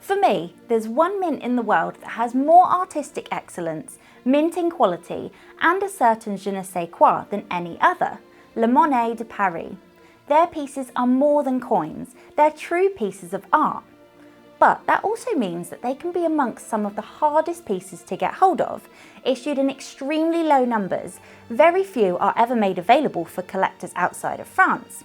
For me, there's one mint in the world that has more artistic excellence, minting quality, and a certain je ne sais quoi than any other: La Monnaie de Paris. Their pieces are more than coins, they're true pieces of art. But that also means that they can be amongst some of the hardest pieces to get hold of. Issued in extremely low numbers, very few are ever made available for collectors outside of France.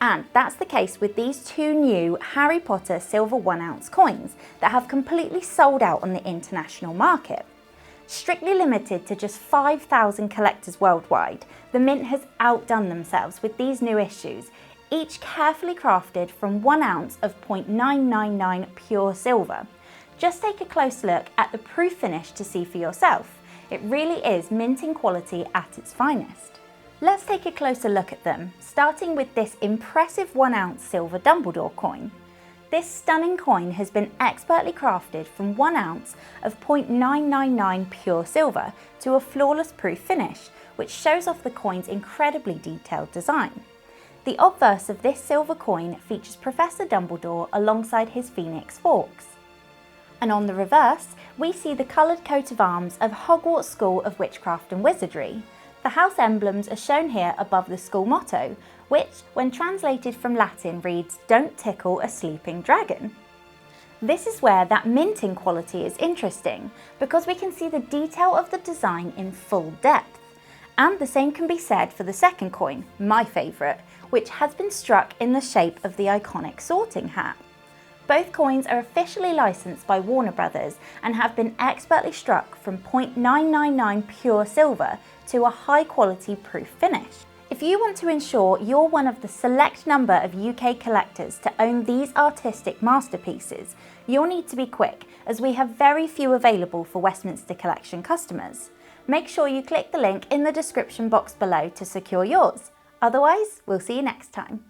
And that's the case with these two new Harry Potter silver 1-ounce coins that have completely sold out on the international market. Strictly limited to just 5,000 collectors worldwide, the mint has outdone themselves with these new issues, each carefully crafted from 1 ounce of 0.999 pure silver. Just take a close look at the proof finish to see for yourself. It really is minting quality at its finest. Let's take a closer look at them, starting with this impressive 1-ounce silver Dumbledore coin. This stunning coin has been expertly crafted from 1 ounce of 0.999 pure silver to a flawless proof finish, which shows off the coin's incredibly detailed design. The obverse of this silver coin features Professor Dumbledore alongside his Phoenix Forks. And on the reverse, we see the coloured coat of arms of Hogwarts School of Witchcraft and Wizardry. The house emblems are shown here above the school motto, which, when translated from Latin, reads, "Don't tickle a sleeping dragon." This is where that minting quality is interesting, because we can see the detail of the design in full depth. And the same can be said for the second coin, my favourite, which has been struck in the shape of the iconic Sorting Hat. Both coins are officially licensed by Warner Brothers and have been expertly struck from 0.999 pure silver to a high quality proof finish. If you want to ensure you're one of the select number of UK collectors to own these artistic masterpieces, you'll need to be quick, as we have very few available for Westminster Collection customers. Make sure you click the link in the description box below to secure yours. Otherwise, we'll see you next time.